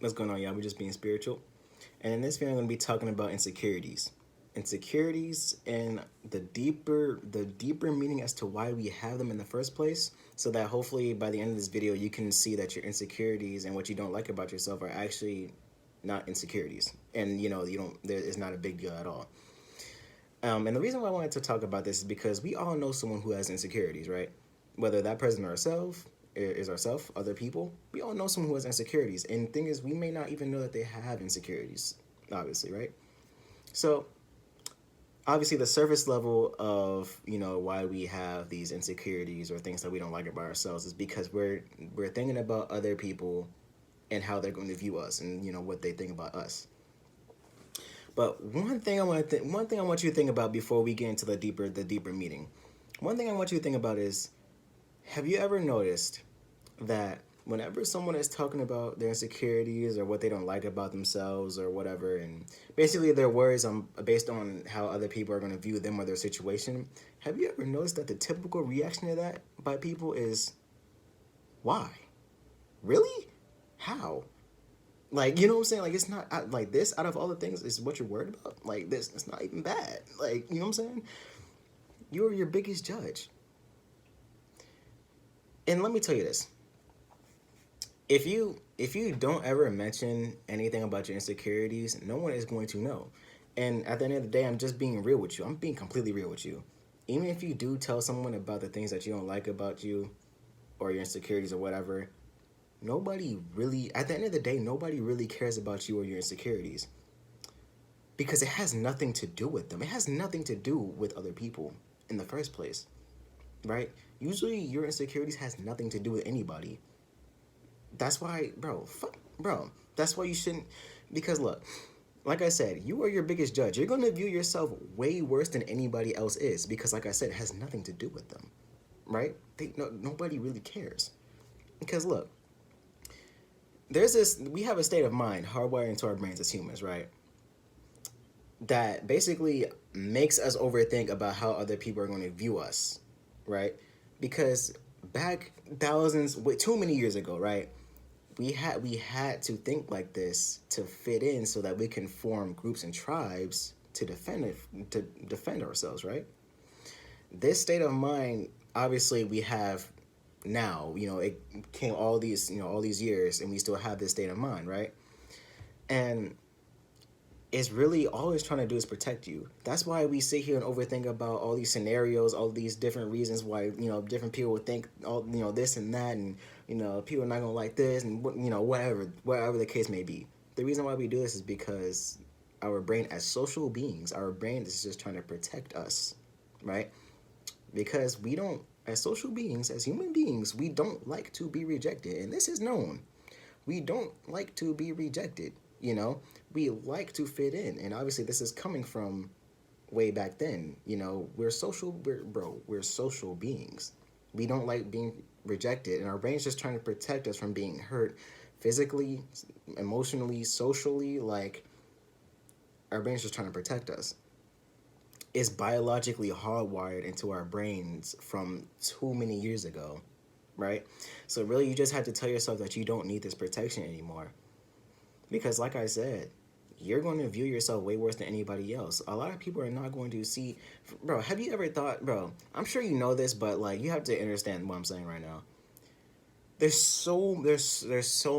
What's going on, y'all? We're just being spiritual. And in this video, I'm going to be talking about insecurities. Insecurities and the deeper meaning as to why we have them in the first place, so that hopefully by the end of this video, you can see that your insecurities and what you don't like about yourself are actually not insecurities. And, you don't, it's not a big deal at all. And the reason why I wanted to talk about this is because we all know someone who has insecurities, right? Whether that person is ourselves, other people, we all know someone who has insecurities. And the thing is, we may not even know that they have insecurities, obviously, right? So, obviously, the surface level of, why we have these insecurities or things that we don't like about ourselves is because we're thinking about other people and how they're going to view us and, what they think about us. But one thing I want you to think about before we get into the deeper meaning. One thing I want you to think about is, have you ever noticed that whenever someone is talking about their insecurities or what they don't like about themselves or whatever, and basically their words based on how other people are going to view them or their situation, have you ever noticed that the typical reaction to that by people is, why? Really? How? Like, you know what I'm saying? Like, it's not like this out of all the things is what you're worried about. Like, this, it's not even bad. Like, you know what I'm saying? You're your biggest judge. And let me tell you this. If you don't ever mention anything about your insecurities, no one is going to know. And at the end of the day, I'm just being real with you. I'm being completely real with you. Even if you do tell someone about the things that you don't like about you or your insecurities or whatever, nobody really, at the end of the day, nobody really cares about you or your insecurities, because it has nothing to do with them. It has nothing to do with other people in the first place, right? Usually your insecurities has nothing to do with anybody. That's why, bro, that's why you shouldn't, because look, like I said, you are your biggest judge. You're going to view yourself way worse than anybody else is, because like I said, it has nothing to do with them, right? Nobody really cares. Because look, we have a state of mind hardwired into our brains as humans, right? That basically makes us overthink about how other people are going to view us, right? Because back thousands, too many years ago, right? We had to think like this to fit in, so that we can form groups and tribes to defend ourselves, right? This state of mind, obviously, we have now. It came all these years, and we still have this state of mind, right? And it's really always trying to do is protect you. That's why we sit here and overthink about all these scenarios, all these different reasons why, different people would think all, this and that, and, people are not going to like this, and, whatever the case may be. The reason why we do this is because our brain, as social beings, our brain is just trying to protect us, right? Because we don't, as social beings, as human beings, we don't like to be rejected. And this is known. We don't like to be rejected. We like to fit in. And obviously this is coming from way back then. We're social beings. We don't like being rejected, and our brain's just trying to protect us from being hurt physically, emotionally, socially. Like, our brain's just trying to protect us. It's biologically hardwired into our brains from too many years ago, right? So really, you just have to tell yourself that you don't need this protection anymore. Because like I said, you're going to view yourself way worse than anybody else. A lot of people are not going to see, bro, have you ever thought, bro, I'm sure you know this, but like, you have to understand what I'm saying right now. There's so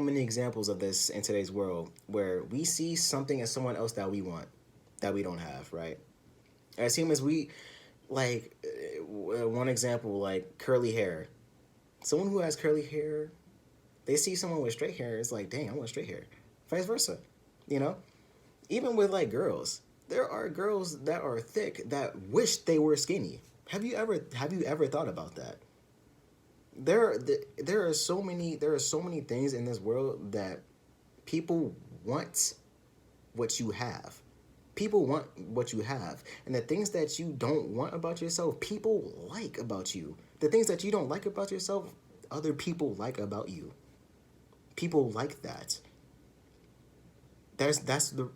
many examples of this in today's world, where we see something in someone else that we want, that we don't have, right? As humans, we, like, one example, like curly hair. Someone who has curly hair, they see someone with straight hair, it's like, dang, I want straight hair. Vice versa, you know? Even with, like, girls, there are girls that are thick that wish they were skinny. Have you ever thought about that? There are so many things in this world that people want what you have. People want what you have. And the things that you don't want about yourself, people like about you. The things that you don't like about yourself, other people like about you. People like that. That's the,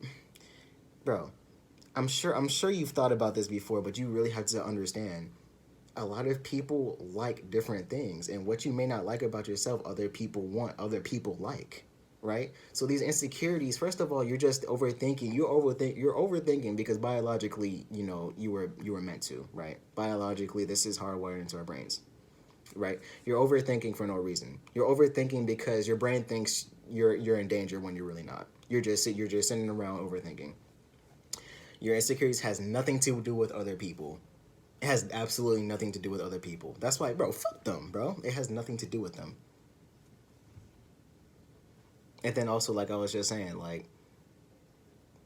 bro, I'm sure you've thought about this before, but you really have to understand, a lot of people like different things, and what you may not like about yourself, other people want, other people like. right? So these insecurities, first of all, you're just overthinking. You're overthinking because biologically, you were meant to, right? Biologically, this is hardwired into our brains, right? You're overthinking for no reason. You're overthinking because your brain thinks you're in danger when you're really not. You're just sitting around overthinking. Your insecurities has nothing to do with other people. It has absolutely nothing to do with other people. That's why, bro, fuck them, bro. It has nothing to do with them. And then also, like I was just saying, like,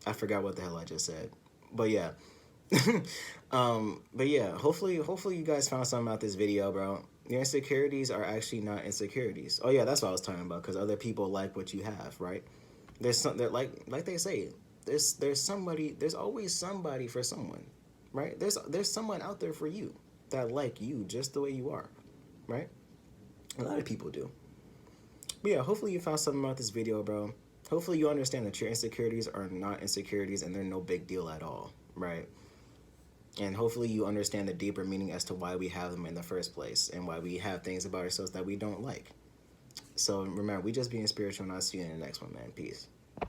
I forgot what the hell I just said. But yeah. But yeah, hopefully you guys found something out this video, bro. Your insecurities are actually not insecurities. Oh yeah, that's what I was talking about. Because other people like what you have, right? There's some that like they say, there's always somebody for someone, right? There's someone out there for you that like you just the way you are, right? A lot of people do. But yeah, hopefully you found something about this video, bro. Hopefully you understand that your insecurities are not insecurities and they're no big deal at all, right? And hopefully you understand the deeper meaning as to why we have them in the first place and why we have things about ourselves that we don't like. So remember, we just being spiritual, and I'll see you in the next one, man. Peace.